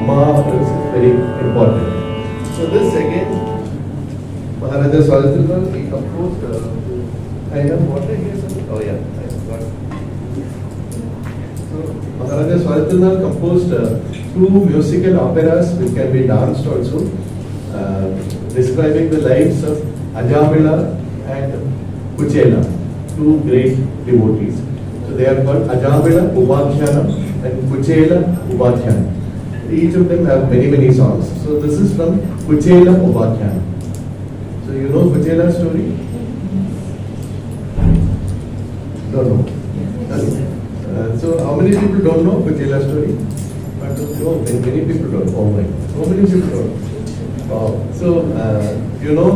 Amma is very important. So this again, Maharaja Swathi Thirunal, he composed, I have water here, sir? Oh yeah, I got it. So Maharaja Swathi Thirunal composed 2 musical operas which can be danced also, describing the lives of Ajamila and Kuchela, 2 great devotees. So they are called Ajamila Upakhyanam and Kuchela Upakhyanam. Each of them have many songs. So this is from Kuchela Upakhyanam. So you know Kuchela's story? Don't know. So how many people don't know Kuchela's story? No, many people don't. Oh my, so many people don't. Wow. So you know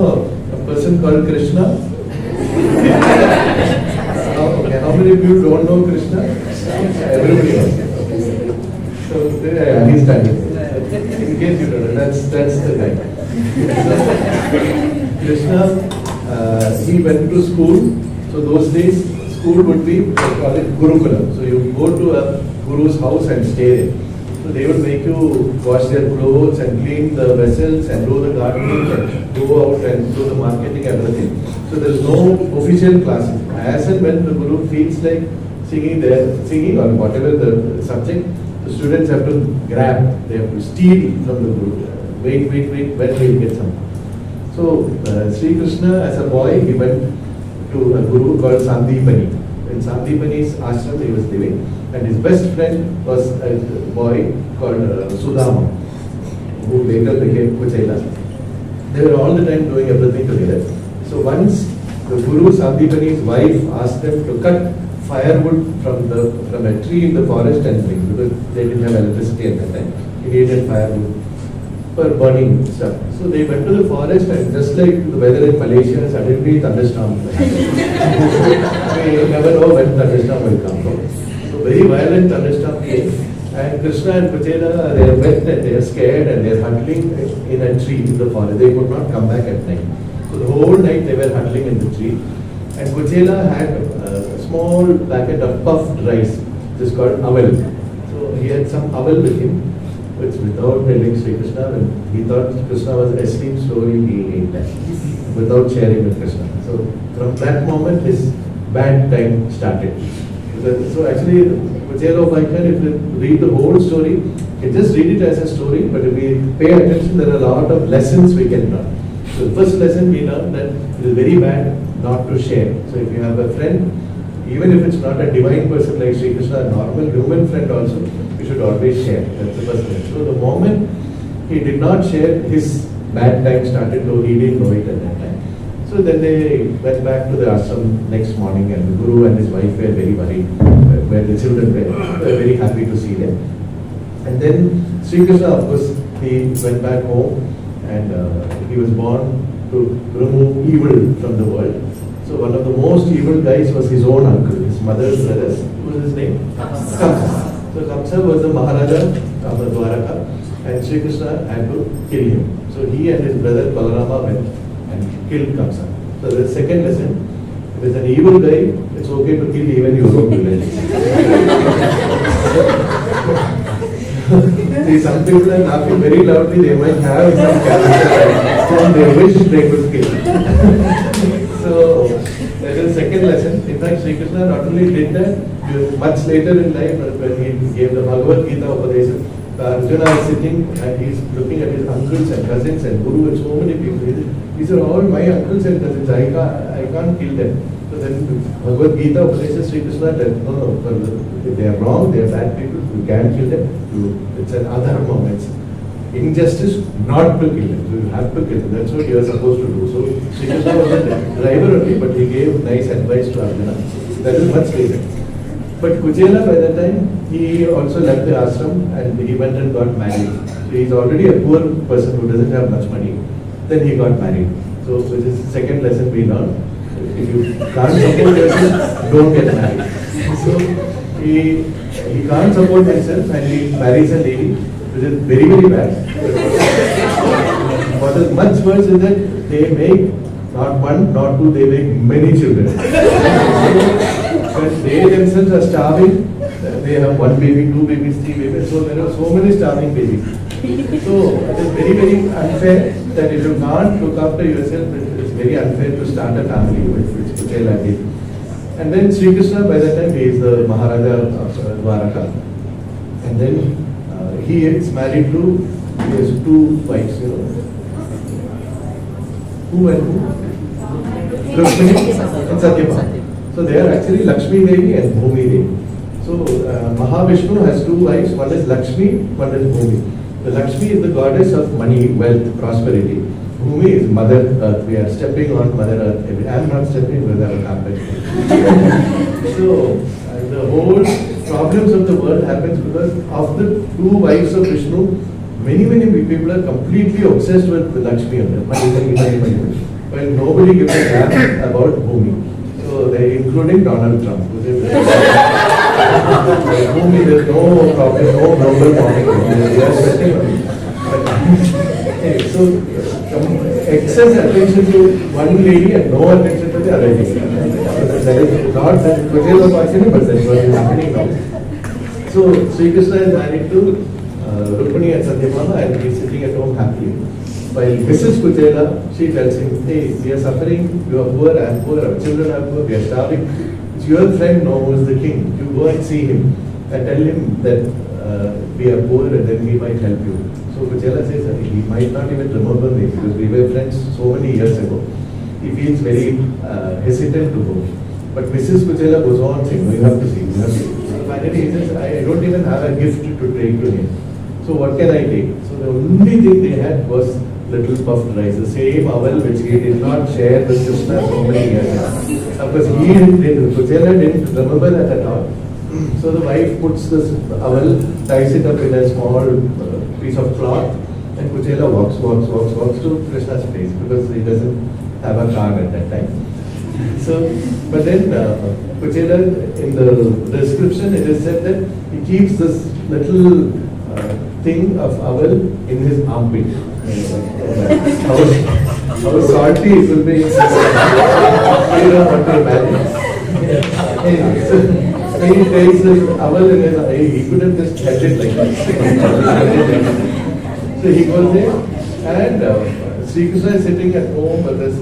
a person called Krishna? Okay, how many people don't know Krishna? Everybody knows. So he's standing. In case you don't know, that's the guy. Krishna, he went to school. So those days, school would be, they call it Gurukula. So you go to a guru's house and stay there. So they would make you wash their clothes and clean the vessels and do the gardening and go out and do the marketing, everything. So there is no official classes. As and when the guru feels like singing or whatever the subject, the students have to grab, they have to steal from the guru. Wait, when we'll get some. So Sri Krishna, as a boy, he went to a guru called Sandipani. In Sandipani's ashram he was living, and his best friend was a boy called Sudama, who later became Kuchela. They were all the time doing everything together. So once the guru Sandipani's wife asked them to cut firewood from a tree in the forest and bring, because they didn't have electricity at that time. He needed firewood for burning stuff. So they went to the forest, and just like the weather in Malaysia, suddenly thunderstorm. We never know when thunderstorm will come. So very violent thunderstorm came, and Krishna and Kuchela, they are wet and they are scared and they are huddling in a tree in the forest. They could not come back at night. So the whole night they were huddling in the tree. And Kuchela had a small packet of puffed rice, which is called aval. So he had some aval with him, which without telling Sri Krishna, when he thought Krishna was asleep, slowly he ate that, without sharing with Krishna. So from that moment his bad time started. So actually, Kuchelopakhyanam, if you read the whole story, you can just read it as a story, but if we pay attention, there are a lot of lessons we can learn. So the first lesson we learned that it is very bad not to share. So if you have a friend, even if it's not a divine person like Sri Krishna, a normal human friend also, you should always share. That's the first lesson. So the moment he did not share, his bad time started, though he didn't know it at that time. So then they went back to the ashram next morning, and the guru and his wife were very worried, where the children were. They were very happy to see them. And then Sri Krishna, of course, he went back home, and he was born to remove evil from the world. So one of the most evil guys was his own uncle, his mother's brother. What was his name? Kamsa. So Kamsa was the Maharaja of the Dwaraka, and Sri Krishna had to kill him. So he and his brother Balarama went and killed Kamsa. So the second lesson, if it's an evil guy, it's okay to kill even your own village. See, some people are laughing very loudly, they might have some character, and they wish they could kill. So that is the second lesson. In fact, Sri Krishna not only did that, much later in life, when he gave the Bhagavad Gita Upadesha, Arjuna is sitting and he is looking at his uncles and cousins and guru and so many people. These are all my uncles and cousins. I can't kill them. So then Bhagavad Gita Upadesha, Sri Krishna said, no, if they are wrong, they are bad people, you can't kill them. It's an other moment. Injustice not to kill them. So you have to kill them. That's what you are supposed to do. So Sri Krishna was a driver only, but he gave nice advice to Arjuna. That is much later. But Kuchela, by that time, he also left the ashram and he went and got married. So he is already a poor person who doesn't have much money. Then he got married. So which is the second lesson we learned. If you can't support yourself, don't get married. So he can't support himself and he marries a lady, which is very, very bad. What is much worse is that they make not one, not two, they make many children. When they themselves are starving, they have one baby, two babies, three babies, so there are so many starving babies. So it is very, very unfair that if you can't look after yourself, it is very unfair to start a family, which Kuchela did. And then Sri Krishna, by that time, he is the Maharaja of Dwaraka. And then he is married to, he has two wives, you know. Who and who? Lakshmi and Satyabhama. So they are actually Lakshmi Devi and Bhumi Devi. So Mahavishnu has two wives, one is Lakshmi, one is Bhumi. The Lakshmi is the goddess of money, wealth, prosperity. Bhumi is Mother Earth. We are stepping on Mother Earth. I am not stepping because I have a carpet. So the whole problems of the world happens because of the two wives of Vishnu. Many people are completely obsessed with Lakshmi and money. Well, nobody gives a damn about Bhumi. So they, including Donald Trump. Bhumi, there's no problem, no global warming. They are sweating on it. So excess attention to one lady and no attention to the other lady. That is not that Kuchelopakhyanam, but that is what is happening now. So Sri Krishna is married to Rukmini and Satyabhama, and he is sitting at home happily. While Mrs. Kuchela, she tells him, hey, we are suffering, you are poor, I am poor, our children are poor, we are starving. It's your friend now who is the king. You go and see him and tell him that we are poor and then he might help you. So Kuchela says that he might not even remember me because we were friends so many years ago. He feels very hesitant to go. But Mrs. Kuchela goes on saying, no, you have to see, you have to see. So finally he says, I don't even have a gift to take to him. So what can I take? So the only thing they had was little puffed rice, the same owl which he did not share with Krishna so many years ago. Of course, Kuchela didn't remember that at all. So the wife puts this owl, ties it up in a small piece of cloth, and Kuchela walks to Krishna's place because he doesn't have a car at that time. So, but then Kuchela, in the description, it is said that he keeps this little thing of owl in his armpit. How salty it will be. You know what to imagine. So he takes this owl in his eye. He could have just kept it like that. So he goes there, and Sri Krishna is sitting at home with his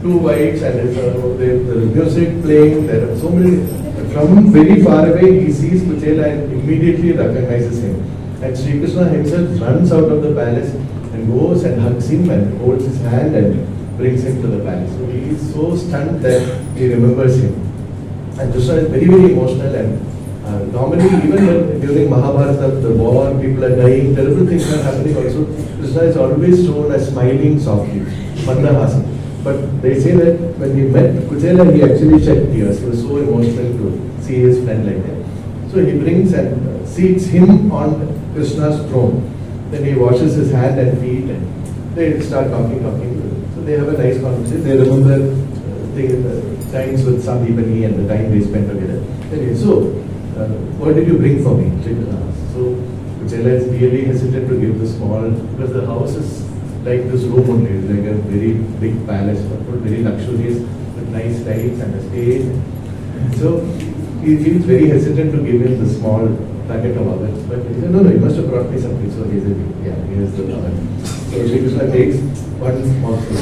two wives, and the music playing. There are so many. From very far away, he sees Kuchela and immediately recognizes him. And Sri Krishna himself runs out of the palace and goes and hugs him and holds his hand and brings him to the palace. So he is so stunned that he remembers him. And Krishna is very, very emotional, and normally even during Mahabharata, the war, people are dying, terrible things are happening also. Krishna is always shown as smiling softly, Mandahasa. But they say that when he met Kuchela, he actually shed tears. He was so emotional to see his friend like that. So he brings and seats him on Krishna's throne. Then he washes his hand and feet, and they start talking. So they have a nice conversation. They remember the times with Sandipani and the time they spent together. Anyway, so what did you bring for me? So Kuchela is really hesitant to give the small, because the house is like this room only. It's like a very big palace, very luxurious, with nice lights and a stage. So he feels very hesitant to give him the small packet of ovens. But he said, no, you must have brought me something. So he said, yeah, here's the oven. So Sri Krishna takes one mouthful.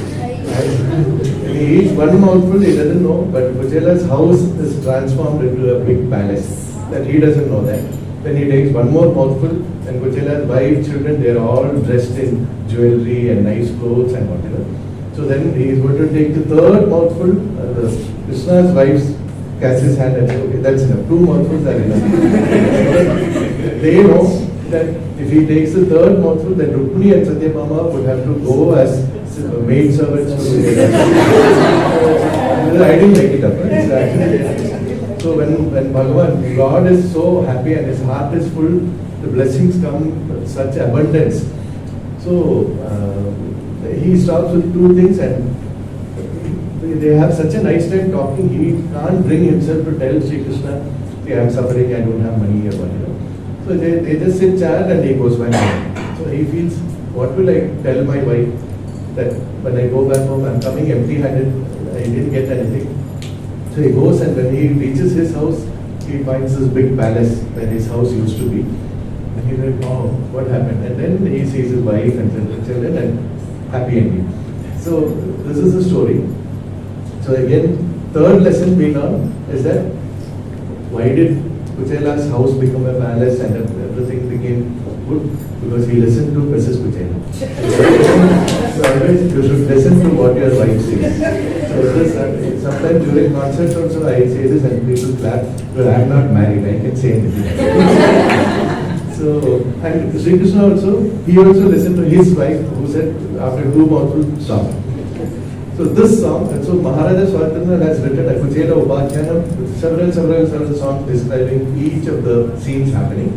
And when he eats one mouthful, he doesn't know, but Kuchela's house is transformed into a big palace. That he doesn't know that. Then he takes one more mouthful, and Kuchela's wife, children, they're all dressed in jewelry and nice clothes and whatever. So then he is going to take the third mouthful. Krishna's wife casts his hand and says, okay, that's enough. Two mouthfuls are enough. They know that if he takes the third mouthful, then Rukmini and Satyabhama would have to go as maid servants. I didn't make it up. Right? So when Bhagavan, God is so happy and his heart is full, the blessings come with such abundance. So he stops with two things, and they have such a nice time talking. He can't bring himself to tell Sri Krishna, I am suffering, I don't have money or whatever. So they just sit chat and he goes back home. So he feels, what will I tell my wife that when I go back home, I'm coming empty-handed, I didn't get anything. So he goes, and when he reaches his house, he finds this big palace where his house used to be. And he's like, oh, what happened? And then he sees his wife and children and happy ending. So this is the story. So again, third lesson we learn is that why did Kuchela's house become a palace and everything became good? Because he listened to Mrs. Kuchela. So always you should listen to what your wife says. So this, sometimes during concerts also I say this and people clap, but I am not married, I can say anything. So, and Sri Krishna also, he also listened to his wife who said after two mouthfuls, stop. So this song, and so Maharaja Swathi Thirunal has written a Kuchelopakhyanam with several songs describing each of the scenes happening.